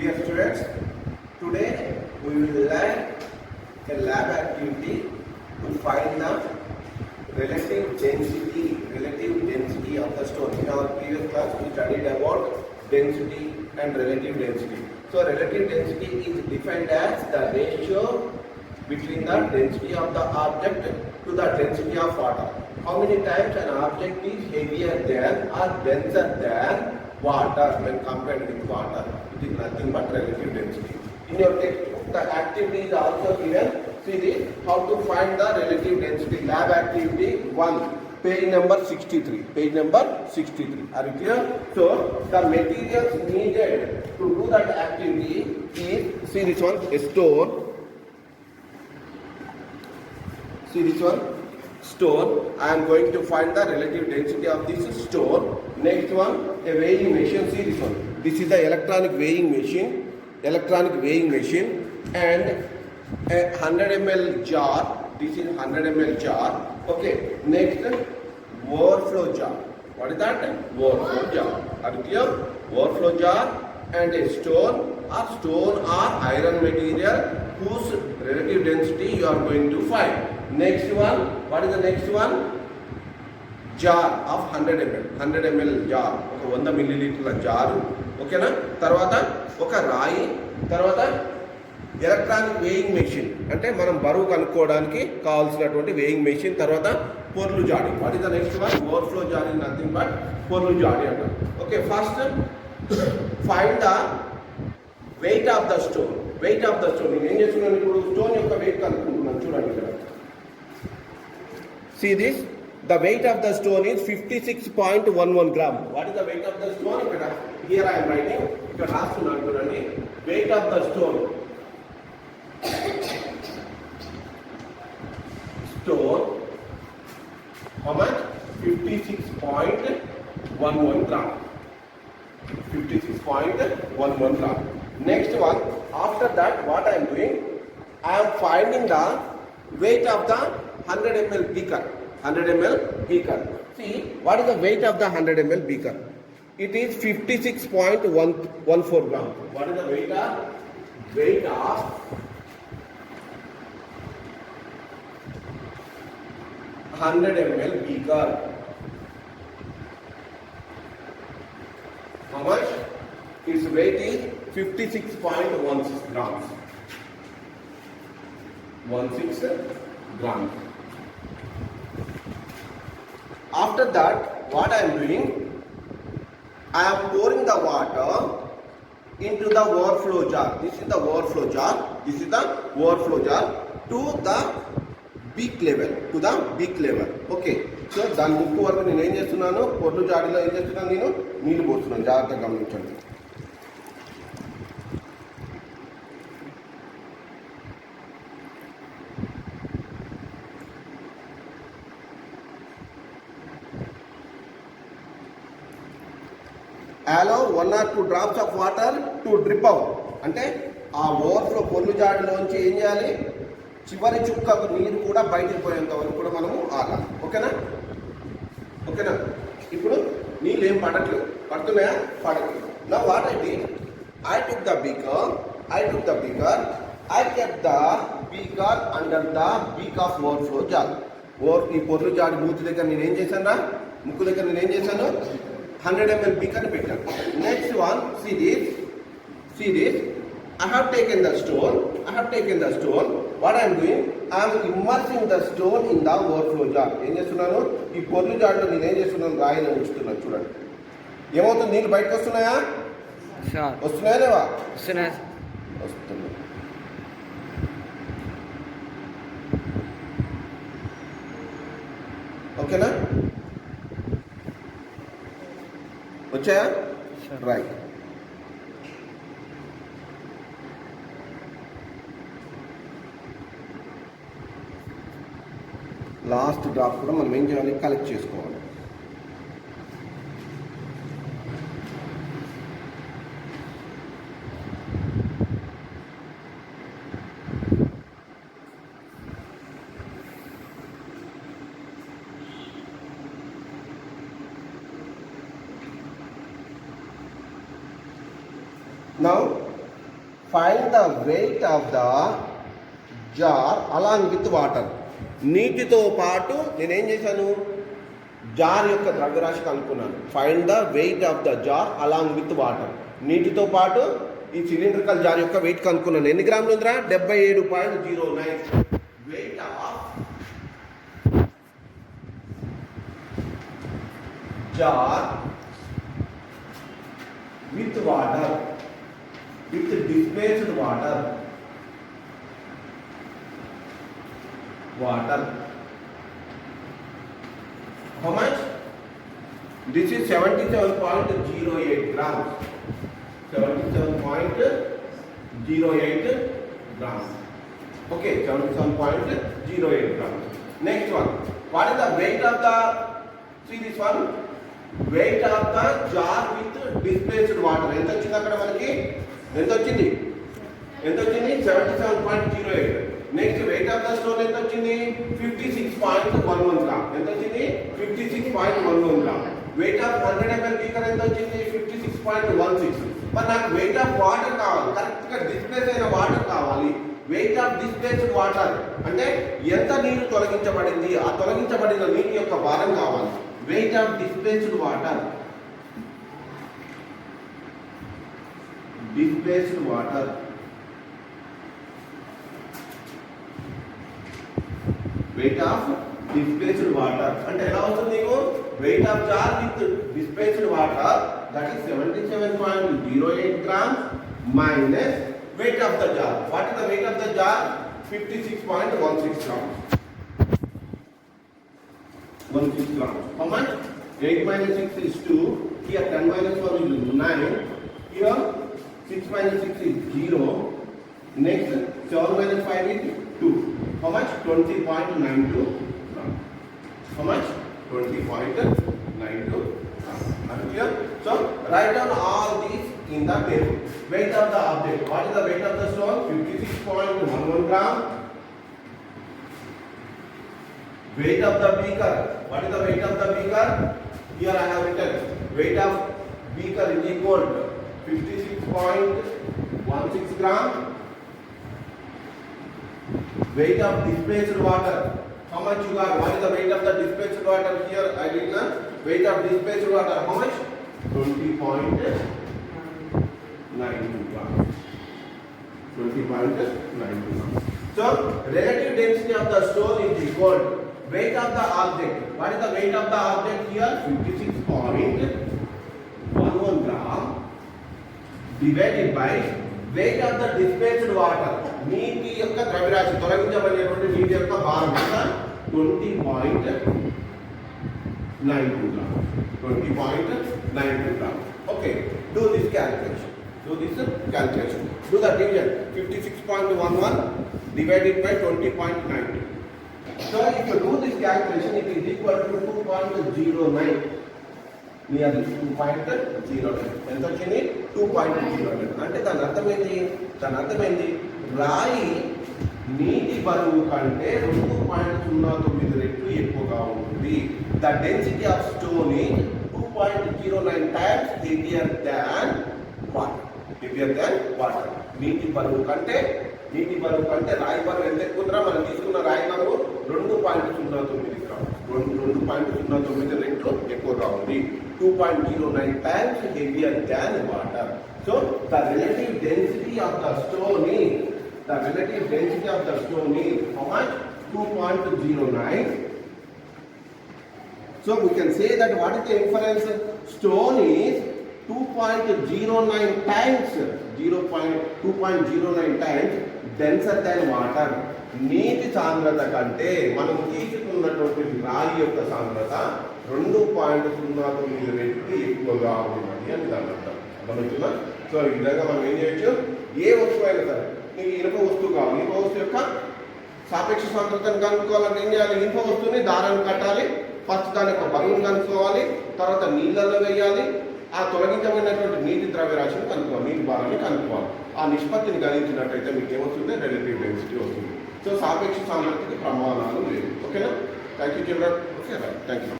Dear students, today we will learn a lab activity to find the relative density of the stone. In our previous class, we studied about density and relative density. So, relative density is defined as the ratio between the density of the object to the density of water. How many times an object is heavier than or denser than water when compared with water? It is nothing but relative density. In your textbook, the activity is also given. See this, how to find the relative density. Lab activity 1, page number 63. Page number 63. Are you clear? So, the materials needed to do that activity is, see this one, a stone. See this one, stone. I am going to find the relative density of this stone. Next one, a weighing machine. See this one. This is the electronic weighing machine. And a 100 ml jar. This is 100 ml jar. Okay. Next, overflow jar. What is that? Overflow jar. Are you clear? Overflow jar and a stone or iron material whose relative density you are going to find. Next one, what is the next one? Jar of 100 ml. 100 ml jar. ఒక 100 milliliter జారు. ఓకేనా? తర్వాత ఒక రాయి, తర్వాత electronic weighing machine, అంటే మనం బరువు కనుక్కోవడానికి కావాల్సినటువంటి వేయింగ్ మెషిన్, తర్వాత పొర్లు జాడి. What is the next one? Overflow jar is nothing but పొర్లు జాడి అంటారు. Okay, first find the weight of the stone. Weight of the stone. నేను ఏం చేస్తున్నాను ఇప్పుడు? స్టోన్ యొక్క వెయిట్ కనుక్కుంటున్నాను. చూడండి ఇక్కడ. See this, the weight of the stone is 56.11 gram. What is the weight of the stone? Here I am writing. Ikkada rastunnanu chudandi. Weight of the stone. Stone. How much? 56.11 gram. 56.11 gram. Next one. After that, what I am doing? I am finding the weight of the 100 ml beaker. 100 ml beaker. See, what is the weight of the 100 ml beaker? It is 56.14 gram. What is the weight of 100 ml beaker? How much? Its weight is 56.16 grams. 16 grams. After that, what I am doing? I am pouring the water into the overflow jar. This is the overflow jar. To the beak level. Okay. So, దాని ముక్కు వరకు నేను ఏం చేస్తున్నాను? పొర్లు జాడిలో ఏం చేస్తున్నాను? నేను నీళ్లు పోస్తున్నాను. జాగ్రత్తగా గమనించండి. Allow 1 or 2 drops of water to drip out. అంటే ఆ ఓవర్ఫ్లో పొర్లు జాడిలోంచి ఏం చేయాలి? చివరి చుక్కకు నీరు కూడా బయటకు పోయేంత వరకు కూడా మనము ఆగాలి. ఓకేనా? ఇప్పుడు నీళ్ళు ఏం పడట్లేదు. పడుతున్నాయా? పడట్లేదు. Now what I did? I took the beaker. I kept the beaker under the beak of overflow jar. ఈ పొర్లు జాడి మూతి దగ్గర నేను ఏం చేశాను? ముక్కు దగ్గర నేను ఏం చేశాను? 100 ml beaker పెట్టాను. Next one, see this. I have taken the stone. What I am doing? I am immersing the stone in the overflow jar. ఏం చేస్తున్నాను? ఈ పొర్లు జాడిలో నేను ఏం చేస్తున్నాను? రాయిని ఉంచుతున్నాను. చూడండి ఏమవుతుంది? నీళ్ళు బయటకు వస్తున్నాయా? వస్తున్నాయా లేవా? వస్తున్నాయి. ఓకేనా? వచ్చాయా? రైట్. లాస్ట్ డ్రాప్ కూడా మనం ఏం చేయాలి? కలెక్ట్ చేసుకోవాలి. Now find the weight of the jar along with water. నీటితో పాటు నేనేం చేశాను, జార్ యొక్క ద్రవ్యరాశి కనుక్కున్నాను. Find the weight of the jar along with water. నీటితో పాటు ఈ సిలిండ్రికల్ జార్ యొక్క వెయిట్ కనుక్కున్నాను. ఎన్ని గ్రాములు ఉందిరా? 77.09. Weight of jar with water, with displaced water. How much? This is 77.08 grams. 77.08 grams. Okay, 77.08 grams. Next one. What is the weight of the? See this one. Weight of the jar with displaced water. ఎంత వచ్చింది అక్కడ మనకి? ఎంత వచ్చింది? 77.08. Next wait of the stone ఎంత వచ్చింది? 56.11 gram. ఎంత వచ్చింది? 56.11 gram. Weight of 100 ml beaker ఎంత వచ్చింది? 56.16. మరి నాకు వెయిట్ ఆఫ్ వాటర్ కావాలి, కరెక్ట్గా డిస్ప్లేస్ అయిన వాటర్ కావాలి. వెయిట్ ఆఫ్ డిస్ప్లేస్డ్ వాటర్ అంటే ఎంత నీరు తొలగించబడింది, ఆ తొలగించబడిన నీటి యొక్క భారం కావాలి. Weight of displaced water, displaced water. Weight of displaced water అంటే ఎలా వస్తుంది నీకు? Weight of jar with displaced water, that is 77.08 grams minus weight of the jar. What is the weight of the jar? 56.16 grams. 16 grams. How much? 8 minus 6 is 2. Here 10 minus 1 is 9. Here 6 minus 6 is 0. Next 7 minus 5 is 2. How much? 20.92 grams. How much? 20.92 grams. Are you clear? So write down all these in the table. Weight of the object. What is the weight of the stone? 56.11 gram. Weight of the beaker. What is the weight of the beaker? Here I have written weight of beaker is equal to 56.16 gram. Weight of displaced water. How much you got? What is the weight of the displaced water? Here I did not. Weight of displaced water. How much? 20.92 grams. 20.92 grams. So relative density of the stone is equal to weight of the object. What is the weight of the object here? 56.11 gram divided by weight of the displaced water. నీటి యొక్క ద్రవ్యరాశి, తొలగించబడినటువంటి నీటి యొక్క భారం ఎంత? 20.92 grams. 20.92 grams. Okay, do this calculation. Do the division. 56.11 divided by 20.92. So if you do this calculation, it is equal to 2.09. Nearly 2.09. ఎంత వచ్చింది? 2.09. అంటే దాని అర్థమైంది రాయి నీటి బరువు కంటే 2.09 రెట్లు ఎక్కువగా ఉంటుంది. The density of stone is 2.09 times heavier than water. నీటి బరువు కంటే రాయి బరువు ఎంత ఎక్కువ ఉందా? మనం తీసుకున్న రాయి బరువు 2.09 గ్రాములు. 2.09 రెట్లు ఎక్కువగా ఉంది. 2.09 times heavier than water. So the relative density of the stone is how much? 2.09. So we can say that what is the inference? Stone is 2.09 times 2.09 times denser than water. నీటి సాంద్రత కంటే మనం తీసుకున్నటువంటి రాయి యొక్క సాంద్రత 2.09 రెట్లు ఎక్కువగా ఉన్నది అని దాని అర్థం. అర్థమవుతుందా? సో ఈ విధంగా మనం ఏం చేయొచ్చు? ఏ వస్తువు అయినా సరే, నీకు ఇనుప వస్తువు కావాలి, ఇనుప వస్తువు యొక్క సాపేక్ష సాంద్రతను కనుక్కోవాలంటే ఏం చేయాలి? ఇనుప వస్తువుని దారాన్ని కట్టాలి, ఫస్ట్ దాని యొక్క బరువును కనుక్కోవాలి, తర్వాత నీళ్ళల్లో వేయాలి, ఆ తొలగించబడినటువంటి నీటి ద్రవ్యరాశిని కనుక్కోవాలి, నీటి భారాన్ని కనుక్కోవాలి. ఆ నిష్పత్తిని గణించినట్టయితే మీకు ఏమొస్తుంది? రిలేటివ్ డెన్సిటీ వస్తుంది. సో సాపేక్ష సాంద్రతకి ప్రమాణాలు లేవు. ఓకేనా? Thank you children. Okay right, thank you.